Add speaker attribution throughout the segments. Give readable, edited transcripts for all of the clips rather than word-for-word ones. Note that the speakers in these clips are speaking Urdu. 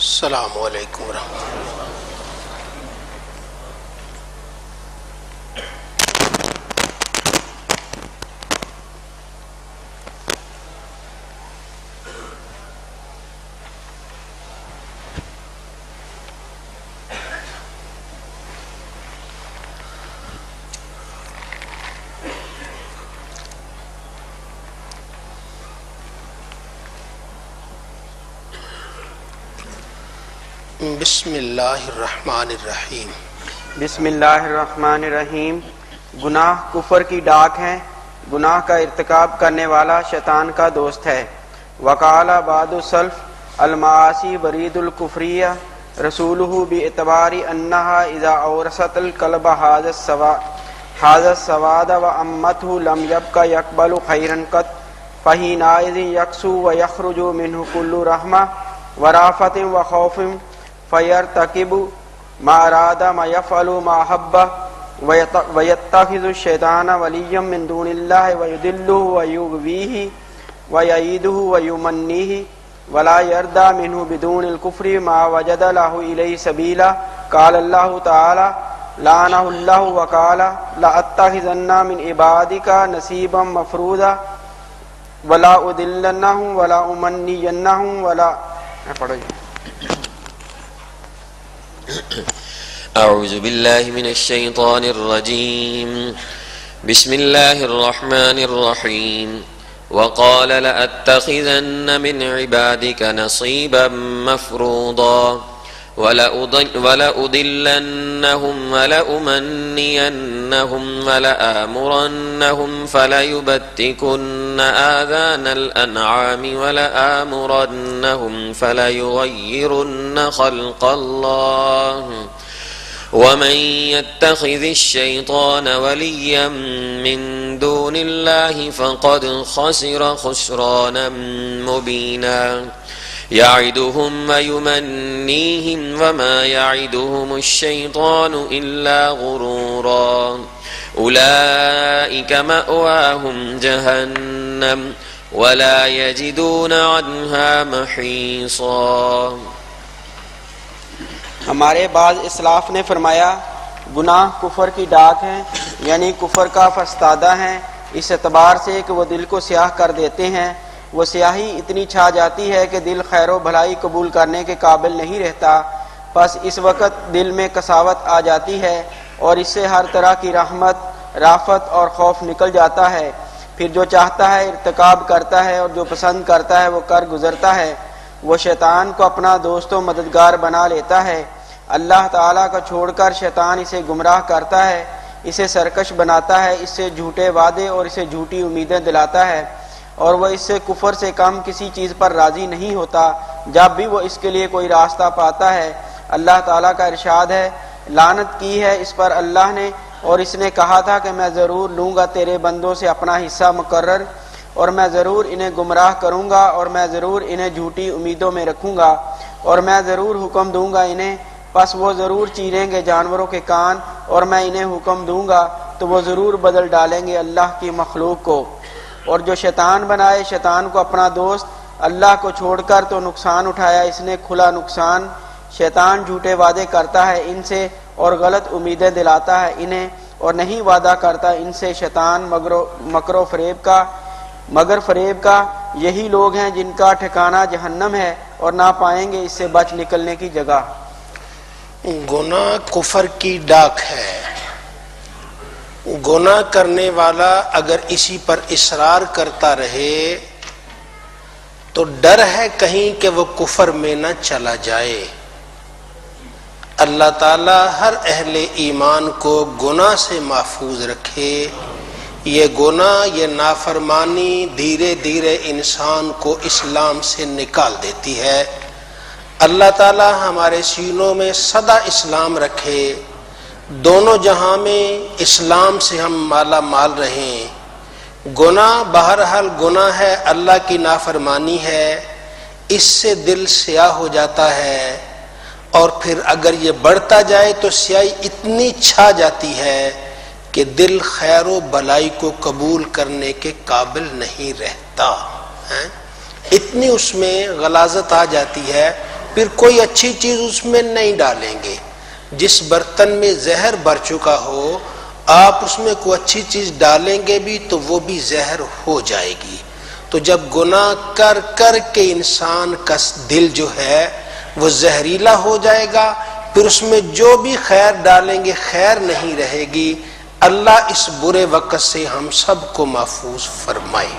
Speaker 1: السلام علیکم ورحمۃ اللہ۔ بسم اللہ الرحمن الرحیم۔
Speaker 2: بسم اللہ الرحمن الرحیم۔ گناہ کفر کی ڈاک ہے، گناہ کا ارتکاب کرنے والا شیطان کا دوست ہے۔ وقال بعض السلف المعاصی برید الکفریہ رسولہ باعتبار انہا اذا اورثت القلب هذا السواد وامته لم يبق يقبل خيرا قط فحينئذ يكسو ويخرج منه كل رحمة ورافة وخوف فيرتكب ما أراد ما يفعل ما حب ويتخذ الشيطان وليا من دون الله ويضله ويغويه ويعيده ويمنيه ولا يرضى منه بدون الكفر ما وجد له إليه سبيلا۔ قال الله تعالى لعنه الله وقال لأتخذن من عبادك نصيبا مفروضا ولا أضلنهم ولا أمنينهم ولا
Speaker 3: أعوذ بالله من الشيطان الرجيم بسم الله الرحمن الرحيم وقال لأتخذن من عبادك نصيبا مفروضا ولأضلنهم ولأمنينهم ولآمرنهم فليبتكن آذان الأنعام ولآمرنهم فليغيرن خلق الله ومن يتخذ الشيطان وليا من دون الله فقد خسر خسرانا مبينا يعدهم ويمنيهم وما يعدهم الشيطان إلا غرورا أولئك مأواهم جهنم ولا يجدون عنها محيصا۔
Speaker 2: ہمارے بعض اسلاف نے فرمایا گناہ کفر کی ڈاک ہے، یعنی کفر کا فستادہ ہے، اس اعتبار سے کہ وہ دل کو سیاہ کر دیتے ہیں۔ وہ سیاہی اتنی چھا جاتی ہے کہ دل خیر و بھلائی قبول کرنے کے قابل نہیں رہتا، پس اس وقت دل میں کساوت آ جاتی ہے اور اس سے ہر طرح کی رحمت، رافت اور خوف نکل جاتا ہے۔ پھر جو چاہتا ہے ارتکاب کرتا ہے اور جو پسند کرتا ہے وہ کر گزرتا ہے۔ وہ شیطان کو اپنا دوست و مددگار بنا لیتا ہے۔ اللہ تعالیٰ کا چھوڑ کر شیطان اسے گمراہ کرتا ہے، اسے سرکش بناتا ہے، اس سے جھوٹے وعدے اور اسے جھوٹی امیدیں دلاتا ہے، اور وہ اس سے کفر سے کم کسی چیز پر راضی نہیں ہوتا جب بھی وہ اس کے لیے کوئی راستہ پاتا ہے۔ اللہ تعالیٰ کا ارشاد ہے، لعنت کی ہے اس پر اللہ نے، اور اس نے کہا تھا کہ میں ضرور لوں گا تیرے بندوں سے اپنا حصہ مقرر، اور میں ضرور انہیں گمراہ کروں گا، اور میں ضرور انہیں جھوٹی امیدوں میں رکھوں گا، اور میں ضرور حکم دوں گا انہیں، پس وہ ضرور چیریں گے جانوروں کے کان، اور میں انہیں حکم دوں گا تو وہ ضرور بدل ڈالیں گے اللہ کی مخلوق کو۔ اور جو شیطان بنائے شیطان کو اپنا دوست، اللہ کو چھوڑ کر تو نقصان اٹھایا اس نے کھلا نقصان۔ شیطان جھوٹے وعدے کرتا ہے ان سے اور غلط امیدیں دلاتا ہے انہیں، اور نہیں وعدہ کرتا ان سے شیطان مگر فریب کا۔ یہی لوگ ہیں جن کا ٹھکانہ جہنم ہے اور نہ پائیں گے اس سے بچ نکلنے کی جگہ۔
Speaker 1: گناہ کفر کی ڈاک ہے۔ گناہ کرنے والا اگر اسی پر اصرار کرتا رہے تو ڈر ہے کہیں کہ وہ کفر میں نہ چلا جائے۔ اللہ تعالی ہر اہل ایمان کو گناہ سے محفوظ رکھے۔ یہ گناہ، یہ نافرمانی دھیرے دھیرے انسان کو اسلام سے نکال دیتی ہے۔ اللہ تعالی ہمارے سینوں میں سدا اسلام رکھے، دونوں جہاں میں اسلام سے ہم مالا مال رہیں۔ گناہ بہرحال گناہ ہے، اللہ کی نافرمانی ہے، اس سے دل سیاہ ہو جاتا ہے، اور پھر اگر یہ بڑھتا جائے تو سیاہی اتنی چھا جاتی ہے کہ دل خیر و بلائی کو قبول کرنے کے قابل نہیں رہتا، اتنی اس میں غلاظت آ جاتی ہے پھر کوئی اچھی چیز اس میں نہیں ڈالیں گے. جس برتن میں زہر بھر چکا ہو آپ اس میں کوئی اچھی چیز ڈالیں گے بھی تو وہ بھی زہر ہو جائے گی. تو جب گناہ کر کر کے انسان کا دل جو ہے وہ زہریلا ہو جائے گا، پھر اس میں جو بھی خیر ڈالیں گے خیر نہیں رہے گی. اللہ اس برے وقت سے ہم سب کو محفوظ فرمائے.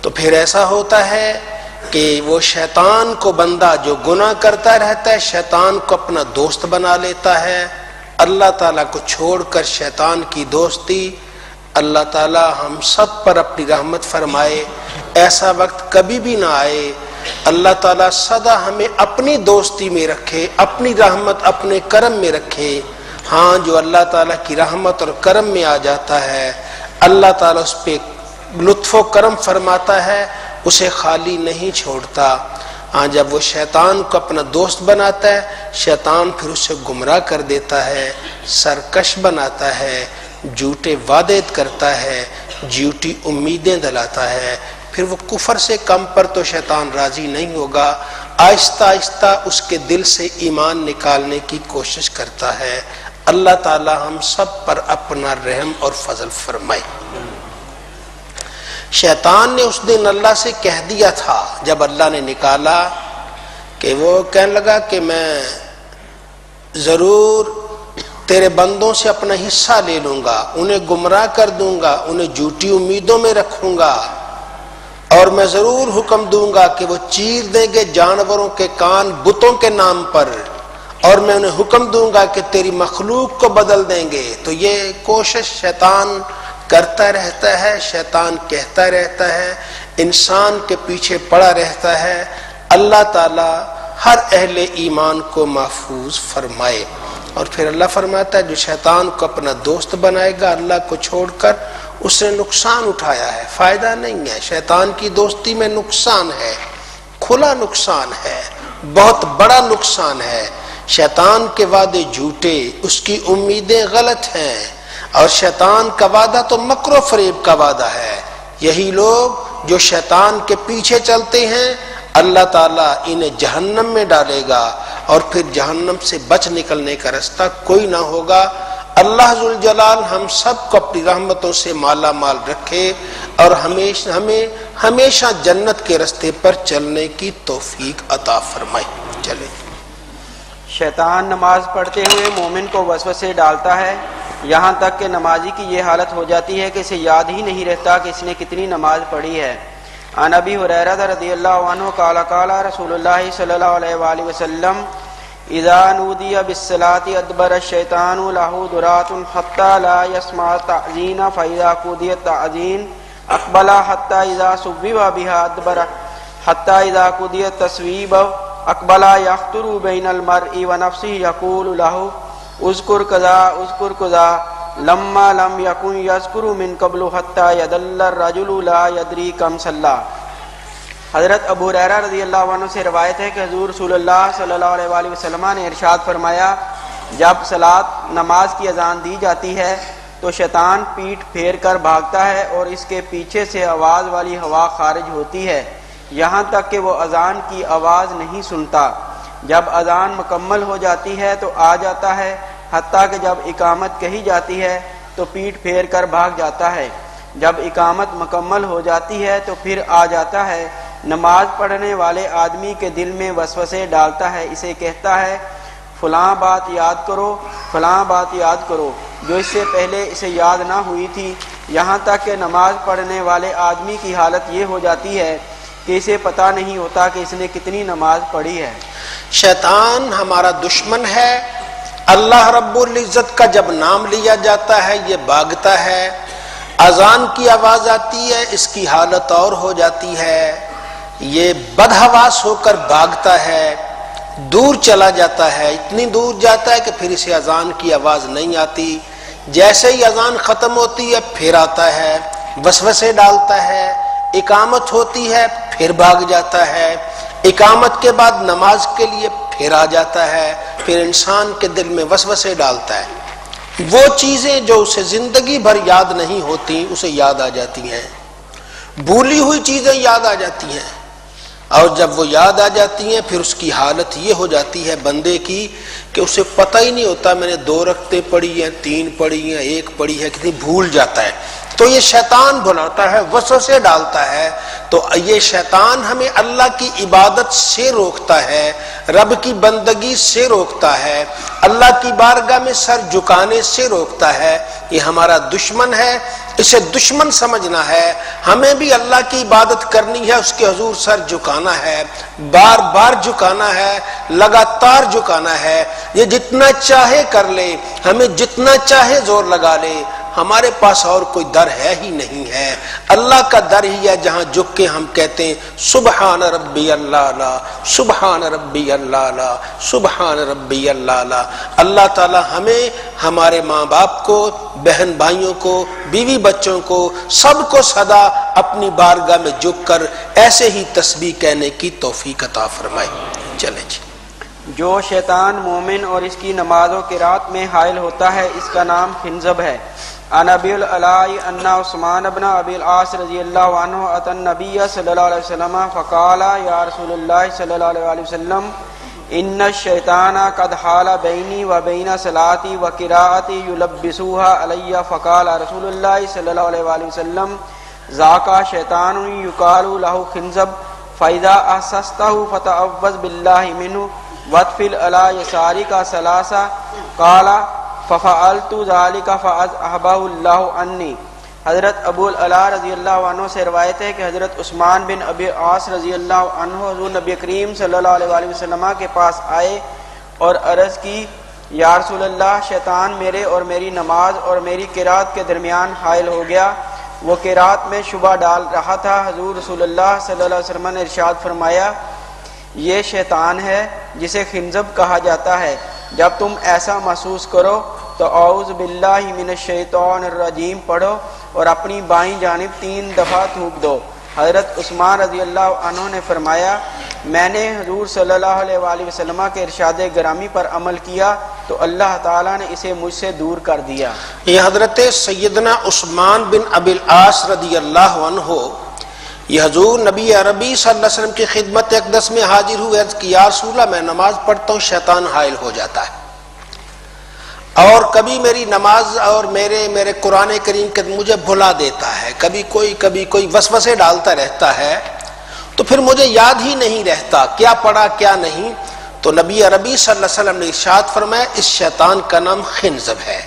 Speaker 1: تو پھر ایسا ہوتا ہے کہ وہ شیطان کو بندہ جو گناہ کرتا رہتا ہے شیطان کو اپنا دوست بنا لیتا ہے. اللہ تعالیٰ کو چھوڑ کر شیطان کی دوستی، اللہ تعالیٰ ہم سب پر اپنی رحمت فرمائے. ایسا وقت کبھی بھی نہ آئے. اللہ تعالیٰ سدا ہمیں اپنی دوستی میں رکھے، اپنی رحمت اپنے کرم میں رکھے. ہاں جو اللہ تعالیٰ کی رحمت اور کرم میں آ جاتا ہے اللہ تعالیٰ اس پہ لطف و کرم فرماتا ہے، اسے خالی نہیں چھوڑتا. ہاں جب وہ شیطان کو اپنا دوست بناتا ہے شیطان پھر اسے گمراہ کر دیتا ہے، سرکش بناتا ہے، جھوٹے وعدے کرتا ہے، جھوٹی امیدیں دلاتا ہے. پھر وہ کفر سے کم پر تو شیطان راضی نہیں ہوگا، آہستہ آہستہ اس کے دل سے ایمان نکالنے کی کوشش کرتا ہے. اللہ تعالی ہم سب پر اپنا رحم اور فضل فرمائے. شیطان نے اس دن اللہ سے کہہ دیا تھا جب اللہ نے نکالا کہ وہ کہنے لگا کہ میں ضرور تیرے بندوں سے اپنا حصہ لے لوں گا، انہیں گمراہ کر دوں گا، انہیں جھوٹی امیدوں میں رکھوں گا، اور میں ضرور حکم دوں گا کہ وہ چیر دیں گے جانوروں کے کان بتوں کے نام پر، اور میں انہیں حکم دوں گا کہ تیری مخلوق کو بدل دیں گے. تو یہ کوشش شیطان کرتا رہتا ہے، شیطان کہتا رہتا ہے، انسان کے پیچھے پڑا رہتا ہے. اللہ تعالی ہر اہل ایمان کو محفوظ فرمائے. اور پھر اللہ فرماتا ہے جو شیطان کو اپنا دوست بنائے گا اللہ کو چھوڑ کر اس نے نقصان اٹھایا ہے، فائدہ نہیں ہے. شیطان کی دوستی میں نقصان ہے، کھلا نقصان ہے، بہت بڑا نقصان ہے. شیطان کے وعدے جھوٹے، اس کی امیدیں غلط ہیں، اور شیطان کا وعدہ تو مکر و فریب کا وعدہ ہے. یہی لوگ جو شیطان کے پیچھے چلتے ہیں اللہ تعالیٰ انہیں جہنم میں ڈالے گا، اور پھر جہنم سے بچ نکلنے کا راستہ کوئی نہ ہوگا. اللہ ذوالجلال ہم سب کو اپنی رحمتوں سے مالا مال رکھے اور ہمیں ہمیشہ جنت کے راستے پر چلنے کی توفیق عطا فرمائے. چلے.
Speaker 2: شیطان نماز پڑھتے ہوئے مومن کو وسوسے ڈالتا ہے، یہاں تک کہ نمازی کی یہ حالت ہو جاتی ہے کہ اسے یاد ہی نہیں رہتا کہ اس نے کتنی نماز پڑھی ہے. عن ابی ہریرہ رضی اللہ عنہ قال قال رسول اللہ صلی اللہ علیہ وآلہ وسلم اذا نودی بالصلاة ادبر الشیطان له درات حتى لا يسمع التعزین فاذا قضی التعزین اقبل حتى اذا صوب بها ادبر حتى اذا قضی التصویب اقبل یخطر بین المرء ونفسه یقول له اذکر کذا اذکر کذا لما لم یکن یذکر من قبل حتی یدل الرجل لا یدری کم صلی. حضرت ابو ہریرہ رضی اللہ عنہ سے روایت ہے کہ حضور رسول اللہ صلی اللہ علیہ وآلہ وسلم نے ارشاد فرمایا جب صلاۃ نماز کی اذان دی جاتی ہے تو شیطان پیٹھ پھیر کر بھاگتا ہے اور اس کے پیچھے سے آواز والی ہوا خارج ہوتی ہے یہاں تک کہ وہ اذان کی آواز نہیں سنتا. جب اذان مکمل ہو جاتی ہے تو آ جاتا ہے، حتیٰ کہ جب اقامت کہی جاتی ہے تو پیٹھ پھیر کر بھاگ جاتا ہے. جب اقامت مکمل ہو جاتی ہے تو پھر آ جاتا ہے. نماز پڑھنے والے آدمی کے دل میں وسوسے ڈالتا ہے، اسے کہتا ہے فلاں بات یاد کرو، فلاں بات یاد کرو جو اس سے پہلے اسے یاد نہ ہوئی تھی، یہاں تک کہ نماز پڑھنے والے آدمی کی حالت یہ ہو جاتی ہے کہ اسے پتہ نہیں ہوتا کہ اس نے کتنی نماز پڑھی ہے.
Speaker 1: شیطان ہمارا دشمن ہے. اللہ رب العزت کا جب نام لیا جاتا ہے یہ بھاگتا ہے، اذان کی آواز آتی ہے اس کی حالت اور ہو جاتی ہے، یہ بدحواس ہو کر بھاگتا ہے، دور چلا جاتا ہے، اتنی دور جاتا ہے کہ پھر اسے اذان کی آواز نہیں آتی. جیسے ہی اذان ختم ہوتی ہے پھر آتا ہے، وسوسے ڈالتا ہے، اقامت ہوتی ہے پھر بھاگ جاتا ہے، اقامت کے بعد نماز کے لیے پھر آ جاتا ہے، پھر انسان کے دل میں وسوسے ڈالتا ہے. وہ چیزیں جو اسے زندگی بھر یاد نہیں ہوتی اسے یاد آ جاتی ہیں، بھولی ہوئی چیزیں یاد آ جاتی ہیں. اور جب وہ یاد آ جاتی ہیں پھر اس کی حالت یہ ہو جاتی ہے بندے کی کہ اسے پتہ ہی نہیں ہوتا میں نے 2 رکعتیں پڑھی ہیں، 3 پڑھی ہیں، 1 پڑھی ہے، کتنی بھول جاتا ہے. تو یہ شیطان بلاتا ہے، وسوسے ڈالتا ہے. تو یہ شیطان ہمیں اللہ کی عبادت سے روکتا ہے، رب کی بندگی سے روکتا ہے، اللہ کی بارگاہ میں سر جھکانے سے روکتا ہے. یہ ہمارا دشمن ہے، اسے دشمن سمجھنا ہے. ہمیں بھی اللہ کی عبادت کرنی ہے، اس کے حضور سر جھکانا ہے، بار بار جھکانا ہے، لگاتار جھکانا ہے. یہ جتنا چاہے کر لے، ہمیں جتنا چاہے زور لگا لے، ہمارے پاس اور کوئی در ہے ہی نہیں ہے. اللہ کا در ہی ہے جہاں جھک کے ہم کہتے ہیں سبحان ربی اللہ لا، سبحان ربی اللہ لا، سبحان ربی اللہ لا. اللہ تعالی ہمیں، ہمارے ماں باپ کو، بہن بھائیوں کو، بیوی بچوں کو، سب کو سدا اپنی بارگاہ میں جھک کر ایسے ہی تسبیح کہنے کی توفیق عطا فرمائے. چلیں جی.
Speaker 2: جو شیطان مومن اور اس کی نماز و قرات میں حائل ہوتا ہے اس کا نام خنزب ہے. عن ابی العلاء ان عثمان بن ابی العاص رضی اللہ عنہ اتى النبی صلی اللہ علیہ وسلم فقال یا رسول اللہ صلی اللہ علیہ وسلم ان الشیطان قد حال بینی و بین صلاتی و قراءتی یلبسوها علی. فقال رسول اللہ صلی اللہ علیہ وسلم ذاک شیطان یقال له خنزب فاذا احسسته فتعوذ باللہ منه وادفل على یسارک ثلاثا. قال ففعلت ذلك فاذهبه الله عني. حضرت ابو العلاء رضی اللہ عنہ سے روایت ہے کہ حضرت عثمان بن ابی عاص رضی اللہ عنہ حضور نبی کریم صلی اللہ علیہ وسلم کے پاس آئے اور عرض کی یا رسول اللہ شیطان میرے اور میری نماز اور میری قرات کے درمیان حائل ہو گیا. وہ قرات میں شبہ ڈال رہا تھا. حضور رسول اللہ صلی اللہ علیہ وسلم نے ارشاد فرمایا یہ شیطان ہے جسے خنزب کہا جاتا ہے. جب تم ایسا محسوس کرو تو اعوذ باللہ من الشیطان الرجیم پڑھو اور اپنی بائیں جانب 3 دفعہ تھوک دو. حضرت عثمان رضی اللہ عنہ نے فرمایا میں نے حضور صلی اللہ علیہ وآلہ وسلم کے ارشاد گرامی پر عمل کیا تو اللہ تعالیٰ نے اسے مجھ سے دور کر دیا.
Speaker 1: یہ حضرت سیدنا عثمان بن ابی العاص رضی اللہ عنہ یہ حضور نبی عربی صلی اللہ علیہ وسلم کی خدمت اقدس میں حاضر ہوئے. عرض کی یا رسول اللہ میں نماز پڑھتا ہوں شیطان حائل ہو جاتا ہے اور کبھی میری نماز اور میرے قرآن کریم کے مجھے بھلا دیتا ہے، کبھی کوئی وسوسے ڈالتا رہتا ہے تو پھر مجھے یاد ہی نہیں رہتا کیا پڑھا کیا نہیں. تو نبی عربی صلی اللہ علیہ وسلم نے ارشاد فرمایا اس شیطان کا نام خنزب ہے.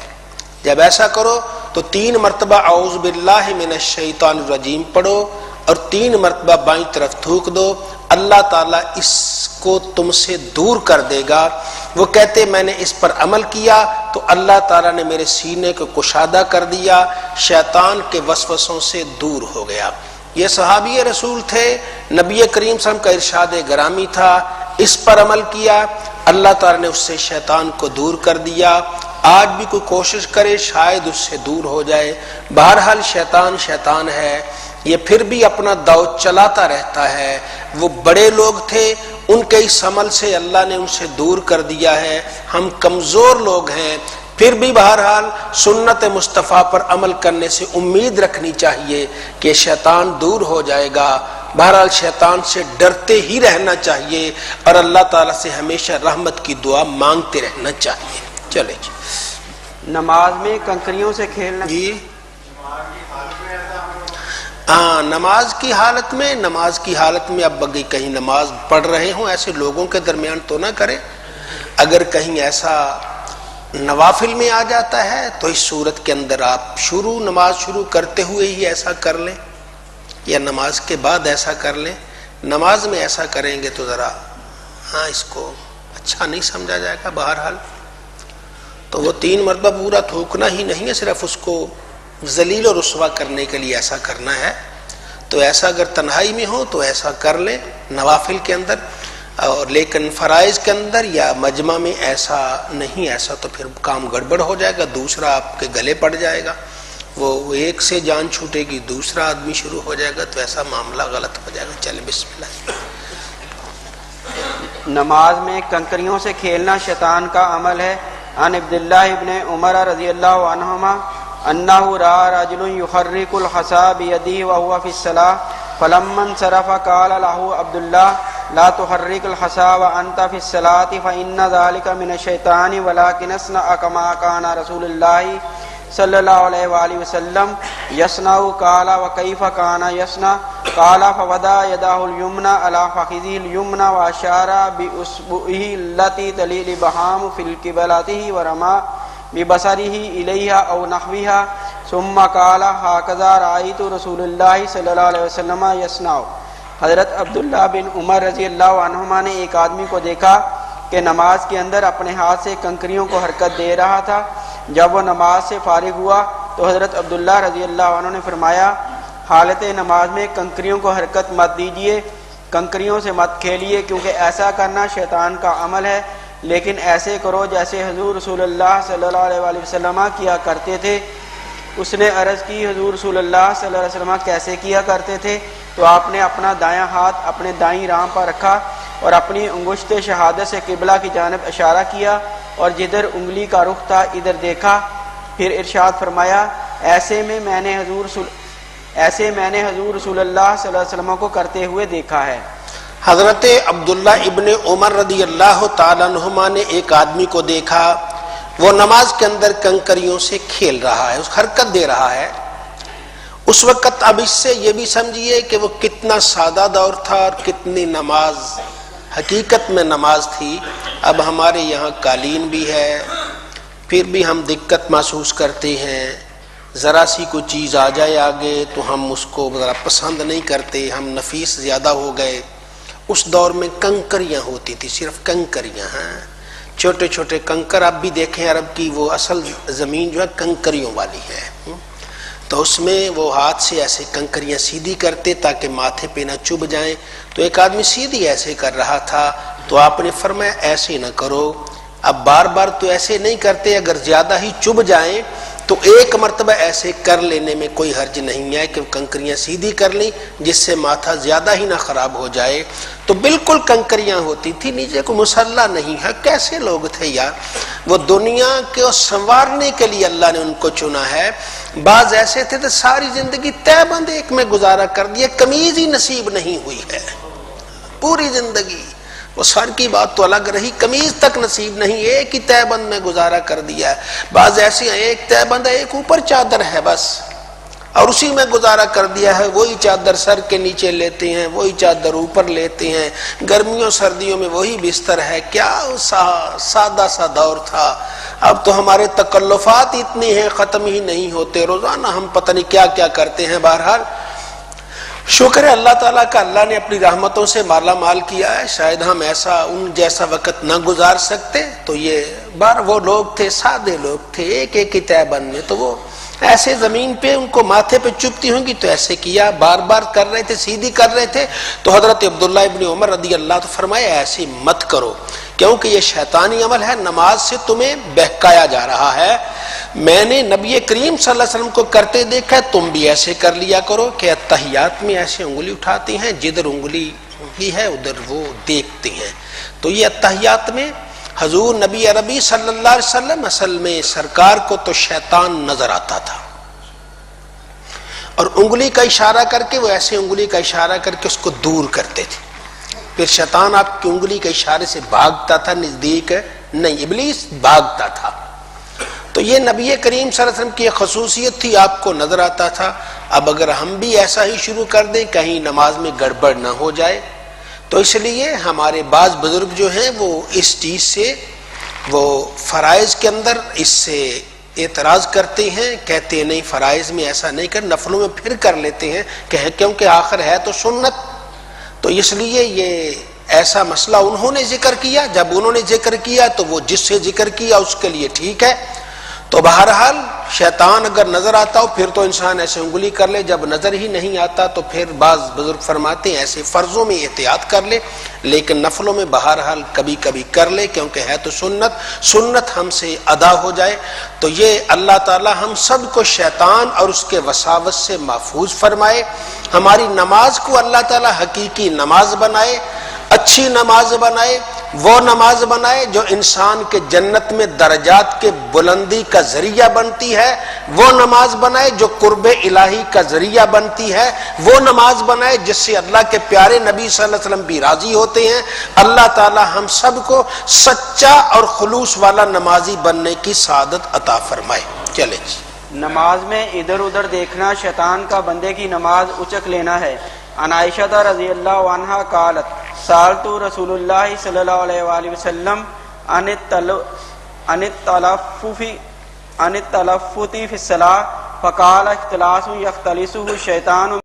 Speaker 1: جب ایسا کرو تو 3 مرتبہ اعوذ باللہ من الشیطان الرجیم پڑھو اور 3 مرتبہ بائیں طرف تھوک دو. اللہ تعالیٰ اس کو تم سے دور کر دے گا. وہ کہتے میں نے اس پر عمل کیا تو اللہ تعالیٰ نے میرے سینے کو کشادہ کر دیا، شیطان کے وسوسوں سے دور ہو گیا. یہ صحابی رسول تھے، نبی کریم صلی اللہ علیہ وسلم کا ارشاد گرامی تھا، اس پر عمل کیا، اللہ تعالیٰ نے اس سے شیطان کو دور کر دیا. آج بھی کوئی کوشش کرے شاید اس سے دور ہو جائے. بہرحال شیطان ہے، یہ پھر بھی اپنا داؤ چلاتا رہتا ہے. وہ بڑے لوگ تھے، ان کے اس عمل سے اللہ نے ان سے دور کر دیا ہے. ہم کمزور لوگ ہیں، پھر بھی بہرحال سنت مصطفیٰ پر عمل کرنے سے امید رکھنی چاہیے کہ شیطان دور ہو جائے گا. بہرحال شیطان سے ڈرتے ہی رہنا چاہیے اور اللہ تعالیٰ سے ہمیشہ رحمت کی دعا مانگتے رہنا چاہیے. چلے جی.
Speaker 2: نماز میں کنکریوں سے کھیلنا
Speaker 1: جی ہاں نماز کی حالت میں اب کہیں نماز پڑھ رہے ہوں ایسے لوگوں کے درمیان تو نہ کریں. اگر کہیں ایسا نوافل میں آ جاتا ہے تو اس صورت کے اندر آپ نماز شروع کرتے ہوئے ہی ایسا کر لیں یا نماز کے بعد ایسا کر لیں. نماز میں ایسا کریں گے تو ذرا اس کو اچھا نہیں سمجھا جائے گا. بہرحال تو وہ 3 مرتبہ پورا تھوکنا ہی نہیں ہے، صرف اس کو ذلیل و رسوا کرنے کے لیے ایسا کرنا ہے. تو ایسا اگر تنہائی میں ہو تو ایسا کر لیں نوافل کے اندر، اور لیکن فرائض کے اندر یا مجمع میں ایسا نہیں. ایسا تو پھر کام گڑبڑ ہو جائے گا، دوسرا آپ کے گلے پڑ جائے گا، وہ ایک سے جان چھوٹے گی، دوسرا آدمی شروع ہو جائے گا تو ایسا معاملہ غلط ہو جائے گا. چلیں بسم اللہ.
Speaker 2: نماز میں کنکریوں سے کھیلنا شیطان کا عمل ہے. عن عبداللہ ابن عمر رضی اللہ عنہما انہ را رجل یحرک الحصا بیدہ وهو فی الصلاۃ فلما انصرف قال له عبد الله لا تحرك الحصى وأنت في الصلاة فإن ذلك من الشيطان ولكن اصنع كما كان رسول الله صلى الله عليه وآله وسلم يصنع. قال وكيف كان يصنع؟ قال فوضع يده اليمنى على فخذه اليمنى وأشار بإصبعه التي تلي الإبهام في قبلته ورمى ببصره إليها أو نحوها ثم قال هكذا رأيت رسول الله صلی اللہ علیہ وسلم یصنع. حضرت عبداللہ بن عمر رضی اللہ عنہما نے ایک آدمی کو دیکھا کہ نماز کے اندر اپنے ہاتھ سے کنکریوں کو حرکت دے رہا تھا. جب وہ نماز سے فارغ ہوا تو حضرت عبداللہ رضی اللہ عنہ نے فرمایا حالت نماز میں کنکریوں کو حرکت مت دیجیے، کنکریوں سے مت کھیلیے، کیونکہ ایسا کرنا شیطان کا عمل ہے، لیکن ایسے کرو جیسے حضور رسول اللہ صلی اللہ علیہ وآلہ وسلم کیا کرتے تھے. اس نے عرض کی حضور رسول اللہ صلی اللہ علیہ وسلم کیسے کیا کرتے تھے؟ تو آپ نے اپنا دایاں ہاتھ اپنے دائیں رام پر رکھا اور اپنی انگشت شہادت سے قبلہ کی جانب اشارہ کیا اور جدھر انگلی کا رخ تھا ادھر دیکھا. پھر ارشاد فرمایا ایسے میں نے حضور رسول اللہ صلی اللہ علیہ وسلم کو کرتے ہوئے دیکھا ہے.
Speaker 1: حضرت عبداللہ ابن عمر رضی اللہ تعالیٰ عنہما نے ایک آدمی کو دیکھا، وہ نماز کے اندر کنکریوں سے کھیل رہا ہے، اس حرکت دے رہا ہے. اس وقت اب اس سے یہ بھی سمجھیے کہ وہ کتنا سادہ دور تھا اور کتنی نماز حقیقت میں نماز تھی. اب ہمارے یہاں قالین بھی ہے، پھر بھی ہم دقت محسوس کرتے ہیں، ذرا سی کوئی چیز آ جائے آگے تو ہم اس کو ذرا پسند نہیں کرتے، ہم نفیس زیادہ ہو گئے. اس دور میں کنکریاں ہوتی تھی، صرف کنکریاں، ہیں چھوٹے چھوٹے کنکر. اب بھی دیکھیں عرب کی وہ اصل زمین جو ہے کنکریوں والی ہے، تو اس میں وہ ہاتھ سے ایسے کنکریاں سیدھی کرتے تاکہ ماتھے پہ نہ چبھ جائیں. تو ایک آدمی سیدھی ایسے کر رہا تھا تو آپ نے فرمایا ایسے نہ کرو. اب بار بار تو ایسے نہیں کرتے، اگر زیادہ ہی چبھ جائیں تو ایک مرتبہ ایسے کر لینے میں کوئی حرج نہیں ہے کہ کنکریاں سیدھی کر لیں جس سے ماتھا زیادہ ہی نہ خراب ہو جائے. تو بالکل کنکریاں ہوتی تھی، نیچے کو مسلح نہیں ہے. کیسے لوگ تھے یار، وہ دنیا کو سنوارنے کے لیے اللہ نے ان کو چنا ہے. بعض ایسے تھے تو ساری زندگی تہ بند ایک میں گزارا کر دیا، قمیض ہی نصیب نہیں ہوئی ہے پوری زندگی. وہ سر کی بات تو الگ رہی، قمیض تک نصیب نہیں، ایک ہی تہ بند میں گزارا کر دیا ہے. بعض ایسے ہیں ایک تہ بند ہے، ایک اوپر چادر ہے بس، اور اسی میں گزارا کر دیا ہے. وہی چادر سر کے نیچے لیتے ہیں، وہی چادر اوپر لیتے ہیں، گرمیوں سردیوں میں وہی بستر ہے. کیا سادہ سا دور تھا. اب تو ہمارے تکلفات اتنے ہیں ختم ہی نہیں ہوتے، روزانہ ہم پتہ نہیں کیا کیا کرتے ہیں. بہرحال شکر ہے اللہ تعالیٰ کا، اللہ نے اپنی رحمتوں سے مالا مال کیا ہے. شاید ہم ایسا ان جیسا وقت نہ گزار سکتے. تو یہ وہ لوگ تھے، سادے لوگ تھے، ایک ایک ہی تہ بند میں. تو وہ ایسے زمین پہ ان کو ماتھے پہ چپتی ہوں گی تو ایسے کیا، بار بار کر رہے تھے، سیدھی کر رہے تھے. تو حضرت عبداللہ ابن عمر رضی اللہ تو فرمایا ایسے مت کرو، کیونکہ یہ شیطانی عمل ہے، نماز سے تمہیں بہکایا جا رہا ہے. میں نے نبی کریم صلی اللہ علیہ وسلم کو کرتے دیکھا، تم بھی ایسے کر لیا کرو. کہ اتحیات میں ایسے انگلی اٹھاتی ہیں، جدھر انگلی بھی ہے ادھر وہ دیکھتے ہیں. تو یہ اتحیات میں حضور نبی عربی صلی اللہ علیہ وسلم اصل میں سرکار کو تو شیطان نظر آتا تھا، اور انگلی کا اشارہ کر کے وہ ایسے انگلی کا اشارہ کر کے اس کو دور کرتے تھے. پھر شیطان آپ کی انگلی کے اشارے سے بھاگتا تھا، نزدیک نہیں، ابلیس بھاگتا تھا. تو یہ نبی کریم صلی اللہ علیہ وسلم کی خصوصیت تھی، آپ کو نظر آتا تھا. اب اگر ہم بھی ایسا ہی شروع کر دیں کہیں نماز میں گڑبڑ نہ ہو جائے. تو اس لیے ہمارے بعض بزرگ جو ہیں وہ اس چیز سے، وہ فرائض کے اندر اس سے اعتراض کرتے ہیں، کہتے ہیں نہیں فرائض میں ایسا نہیں کر، نفلوں میں پھر کر لیتے ہیں کیونکہ آخر ہے تو سنت. تو اس لیے یہ ایسا مسئلہ انہوں نے ذکر کیا. جب انہوں نے ذکر کیا تو وہ جس سے ذکر کیا اس کے لیے ٹھیک ہے. تو بہرحال شیطان اگر نظر آتا ہو پھر تو انسان ایسے انگلی کر لے، جب نظر ہی نہیں آتا تو پھر بعض بزرگ فرماتے ہیں ایسے فرضوں میں احتیاط کر لے، لیکن نفلوں میں بہرحال کبھی کبھی کر لے، کیونکہ ہے تو سنت ہم سے ادا ہو جائے. تو یہ اللہ تعالی ہم سب کو شیطان اور اس کے وساوس سے محفوظ فرمائے. ہماری نماز کو اللہ تعالی حقیقی نماز بنائے، اچھی نماز بنائے، وہ نماز بنائے جو انسان کے جنت میں درجات کے بلندی کا ذریعہ بنتی ہے، وہ نماز بنائے جو قرب الہی کا ذریعہ بنتی ہے، وہ نماز بنائے جس سے اللہ کے پیارے نبی صلی اللہ علیہ وسلم بھی راضی ہوتے ہیں۔ اللہ تعالی ہم سب کو سچا اور خلوص والا نمازی بننے کی سعادت عطا فرمائے۔ چلے جی،
Speaker 2: نماز میں ادھر ادھر دیکھنا شیطان کا بندے کی نماز اچک لینا ہے۔ عن عائشہ رضی اللہ عنہا قالت سألت رسول اللہ صلی اللہ علیہ وآلہ وسلم عن التلفت فی الصلاۃ فقال اختلاس یختلسہ الشیطان